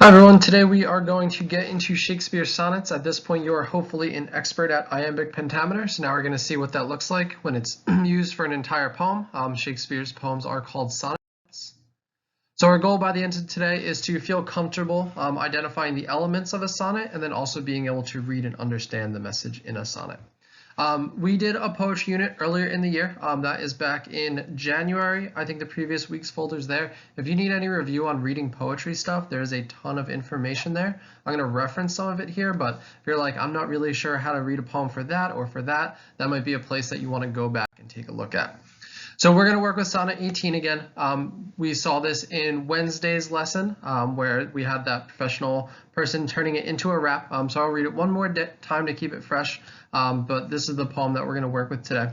Hi everyone, today we are going to get into Shakespeare sonnets. At this point you are hopefully an expert at iambic pentameter, so now we're going to see what that looks like when it's used for an entire poem. Shakespeare's poems are called sonnets. So our goal by the end of today is to feel comfortable identifying the elements of a sonnet and then also being able to read and understand the message in a sonnet. We did a poetry unit earlier in the year. That is back in January. I think the previous week's folder's there. If you need any review on reading poetry stuff, there's a ton of information there. I'm going to reference some of it here, but if you're like, I'm not really sure how to read a poem for that or for that, that might be a place that you want to go back and take a look at. So we're going to work with sonnet 18 again. We saw this in Wednesday's lesson where we had that professional person turning it into a rap. So I'll read it one more time to keep it fresh, but this is the poem that we're going to work with today.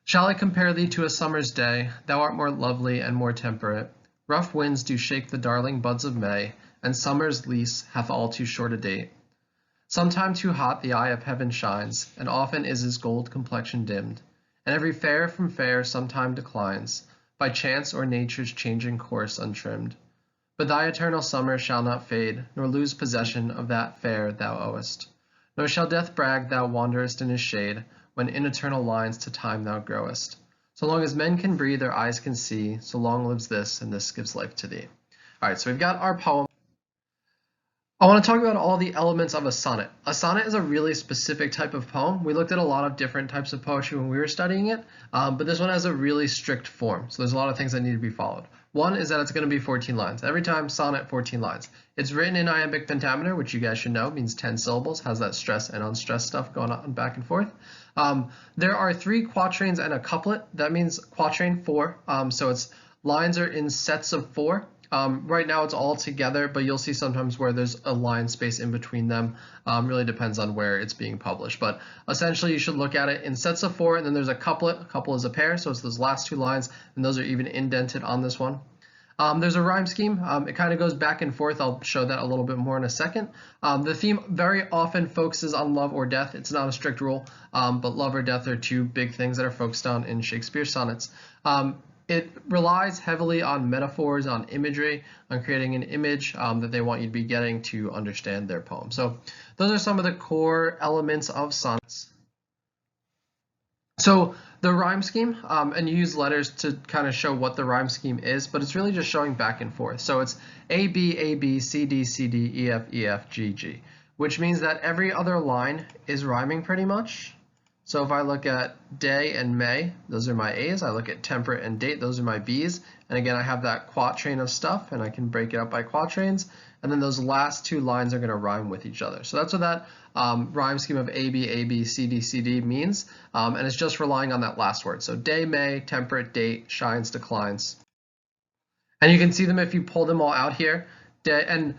Shall I compare thee to a summer's day? Thou art more lovely and more temperate. Rough winds do shake the darling buds of May, and summer's lease hath all too short a date. Sometime too hot the eye of heaven shines, and often is his gold complexion dimmed. And every fair from fair sometime declines, by chance or nature's changing course untrimmed. But thy eternal summer shall not fade, nor lose possession of that fair thou owest. Nor shall death brag thou wanderest in his shade, when in eternal lines to time thou growest. So long as men can breathe, their eyes can see, so long lives this, and this gives life to thee. All right, so we've got our poem. I want to talk about all the elements of a sonnet. A sonnet is a really specific type of poem. We looked at a lot of different types of poetry when we were studying it, but this one has a really strict form. So there's a lot of things that need to be followed. One is that it's going to be 14 lines. Every time, sonnet, 14 lines. It's written in iambic pentameter, which you guys should know means 10 syllables, has that stress and unstressed stuff going on back and forth. There are 3 quatrains and a couplet. That means quatrain 4. So it's lines are in sets of 4. Right now it's all together, but you'll see sometimes where there's a line space in between them. Really depends on where it's being published. But essentially you should look at it in sets of 4, and then there's a couplet. A couple is a pair, so it's those last 2 lines, and those are even indented on this one. There's a rhyme scheme. It kind of goes back and forth. I'll show that a little bit more in a second. The theme very often focuses on love or death. It's not a strict rule, but love or death are 2 big things that are focused on in Shakespeare sonnets. It relies heavily on metaphors, on imagery, on creating an image that they want you to be getting to understand their poem. So those are some of the core elements of sonnets. So the rhyme scheme, and you use letters to kind of show what the rhyme scheme is, but it's really just showing back and forth. So it's A, B, A, B, C, D, C, D, E, F, E, F, G, G, which means that every other line is rhyming pretty much. So if I look at day and May, those are my A's. I look at temperate and date, those are my B's. And again, I have that quatrain of stuff, and I can break it up by quatrains. And then those last 2 lines are going to rhyme with each other. So that's what that rhyme scheme of A, B, A, B, C, D, C, D means. And it's just relying on that last word. So day, May, temperate, date, shines, declines. And you can see them if you pull them all out here. And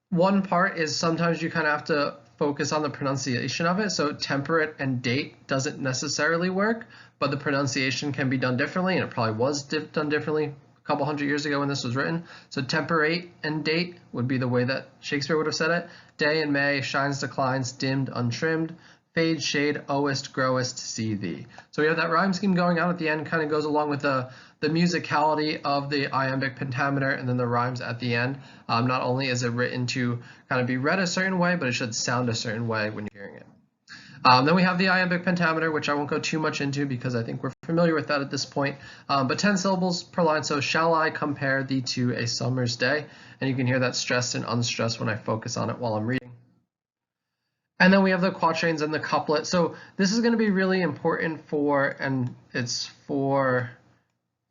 one part is sometimes you kind of have to focus on the pronunciation of it. So temperate and date doesn't necessarily work, but the pronunciation can be done differently, and it probably was done differently a couple hundred years ago when this was written. So temperate and date would be the way that Shakespeare would have said it. Day and May, shines, declines, dimmed, untrimmed, fade, shade, owest, growest, see thee. So we have that rhyme scheme going on at the end, kind of goes along with the musicality of the iambic pentameter, and then the rhymes at the end. Not only is it written to kind of be read a certain way, but it should sound a certain way when you're hearing it. Then we have the iambic pentameter, which I won't go too much into because I think we're familiar with that at this point. But 10 syllables per line. So shall I compare thee to a summer's day? And you can hear that stressed and unstressed when I focus on it while I'm reading. And then we have the quatrains and the couplet. So this is going to be really important for, and it's 4,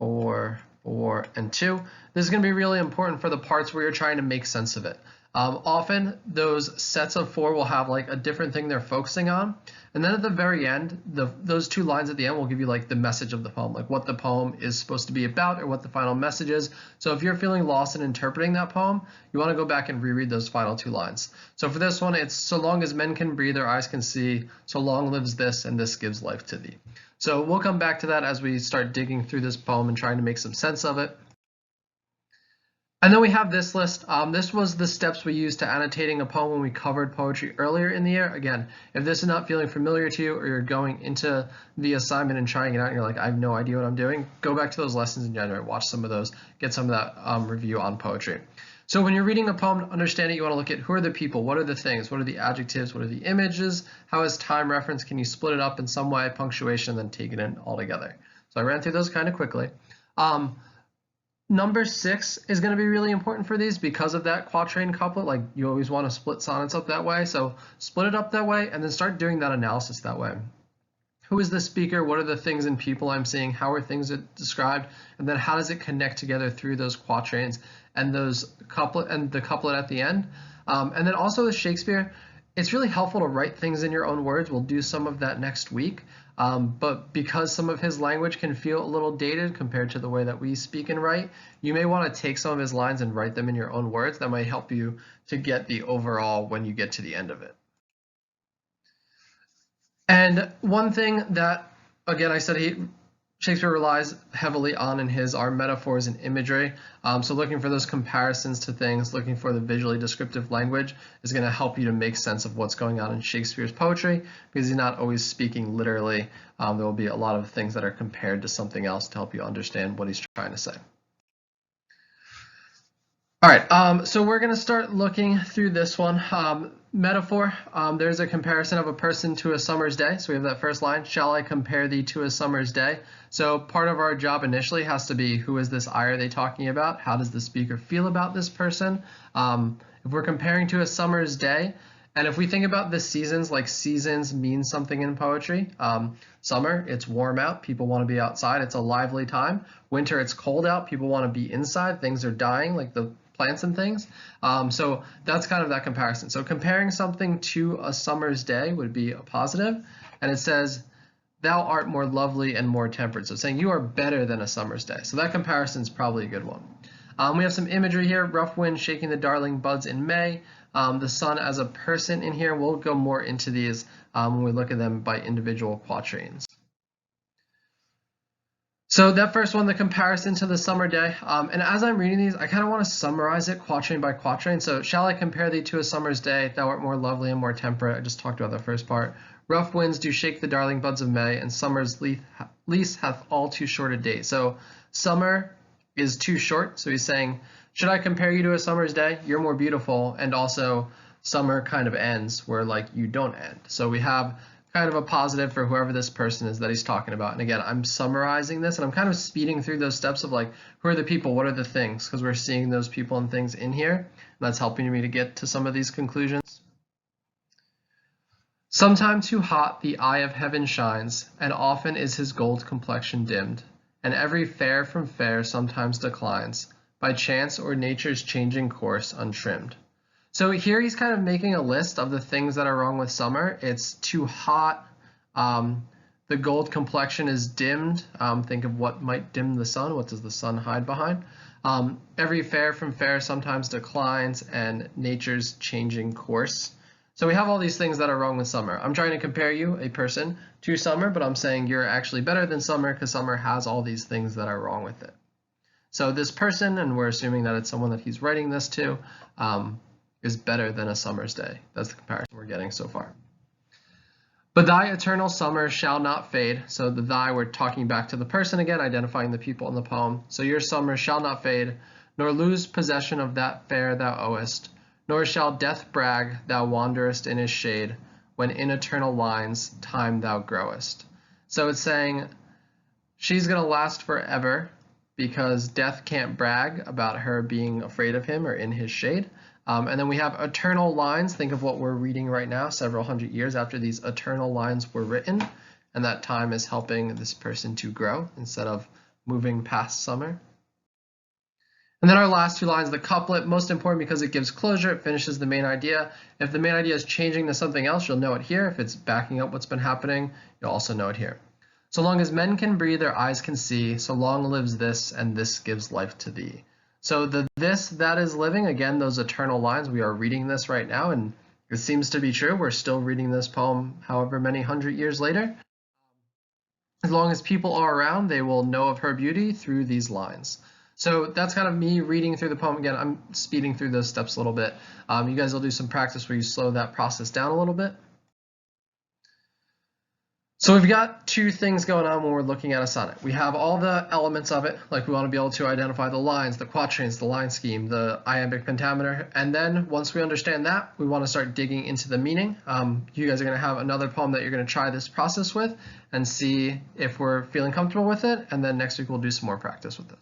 4, 4, and 2. This is going to be really important for the parts where you're trying to make sense of it. Often those sets of 4 will have like a different thing they're focusing on. And then at the very end, those 2 lines at the end will give you like the message of the poem, like what the poem is supposed to be about or what the final message is. So if you're feeling lost in interpreting that poem, you want to go back and reread those final 2 lines. So for this one, it's so long as men can breathe, their eyes can see, so long lives this, and this gives life to thee. So we'll come back to that as we start digging through this poem and trying to make some sense of it. And then we have this list. This was the steps we used to annotating a poem when we covered poetry earlier in the year. Again, if this is not feeling familiar to you, or you're going into the assignment and trying it out and you're like, I have no idea what I'm doing, go back to those lessons in January, watch some of those, get some of that review on poetry. So when you're reading a poem, to understand it, you want to look at who are the people, what are the things, what are the adjectives, what are the images, how is time reference, can you split it up in some way, punctuation, then take it in all together. So I ran through those kind of quickly. Number 6 is going to be really important for these because of that quatrain couplet. Like you always want to split sonnets up that way. So split it up that way and then start doing that analysis that way. Who is the speaker? What are the things and people I'm seeing? How are things described? And then how does it connect together through those quatrains and those couplet and the couplet at the end? And then also with Shakespeare, it's really helpful to write things in your own words. We'll do some of that next week. But because some of his language can feel a little dated compared to the way that we speak and write, you may want to take some of his lines and write them in your own words. That might help you to get the overall when you get to the end of it. And one thing that, again, I said Shakespeare relies heavily on in his are metaphors and imagery. So looking for those comparisons to things, looking for the visually descriptive language is going to help you to make sense of what's going on in Shakespeare's poetry because he's not always speaking literally. There will be a lot of things that are compared to something else to help you understand what he's trying to say. All right, so we're going to start looking through this one. Metaphor, there's a comparison of a person to a summer's day. So we have that first line, shall I compare thee to a summer's day? So part of our job initially has to be, who is this I are they talking about? How does the speaker feel about this person? If we're comparing to a summer's day, and if we think about the seasons, like seasons mean something in poetry. Summer, it's warm out, people want to be outside, it's a lively time. Winter, it's cold out, people want to be inside, things are dying, like the plants and things. So that's kind of that comparison. So comparing something to a summer's day would be a positive, and it says, thou art more lovely and more temperate. So saying you are better than a summer's day. So that comparison is probably a good one. We have some imagery here, rough wind shaking the darling buds in May. The sun as a person in here. We'll go more into these when we look at them by individual quatrains. So that first one, the comparison to the summer day. And as I'm reading these, I kind of want to summarize it quatrain by quatrain. So shall I compare thee to a summer's day? Thou art more lovely and more temperate. I just talked about the first part. Rough winds do shake the darling buds of May, and summer's lease hath all too short a date. So summer is too short. So he's saying, should I compare you to a summer's day? You're more beautiful. And also summer kind of ends where like you don't end. So we have kind of a positive for whoever this person is that he's talking about. And again, I'm summarizing this and I'm kind of speeding through those steps of like, who are the people? What are the things? Because we're seeing those people and things in here. And that's helping me to get to some of these conclusions. Sometime too hot the eye of heaven shines, and often is his gold complexion dimmed, and every fair from fair sometimes declines, by chance or nature's changing course untrimmed. So here he's kind of making a list of the things that are wrong with summer. It's too hot. The gold complexion is dimmed. Think of what might dim the sun. What does the sun hide behind? Every fair from fair sometimes declines, and nature's changing course. So we have all these things that are wrong with summer. I'm trying to compare you, a person, to summer, but I'm saying you're actually better than summer because summer has all these things that are wrong with it. So this person, and we're assuming that it's someone that he's writing this to, is better than a summer's day. That's the comparison we're getting so far. But thy eternal summer shall not fade. So the thy, we're talking back to the person again, identifying the people in the poem. So your summer shall not fade, nor lose possession of that fair thou owest, nor shall death brag thou wanderest in his shade, when in eternal lines time thou growest. So it's saying she's going to last forever because death can't brag about her being afraid of him or in his shade. And then we have eternal lines. Think of what we're reading right now, several hundred years after these eternal lines were written, and that time is helping this person to grow instead of moving past summer. And then our last two lines, the couplet, most important because it gives closure, it finishes the main idea. If the main idea is changing to something else, you'll know it here. If it's backing up what's been happening, you'll also know it here. So long as men can breathe, their eyes can see, so long lives this, and this gives life to thee. So the this that is living, again, those eternal lines, we are reading this right now, and it seems to be true. We're still reading this poem however many hundred years later. As long as people are around, they will know of her beauty through these lines. So that's kind of me reading through the poem. Again, I'm speeding through those steps a little bit. You guys will do some practice where you slow that process down a little bit. So we've got two things going on when we're looking at a sonnet. We have all the elements of it, like we want to be able to identify the lines, the quatrains, the line scheme, the iambic pentameter, and then once we understand that, we want to start digging into the meaning. You guys are going to have another poem that you're going to try this process with and see if we're feeling comfortable with it, and then next week we'll do some more practice with this.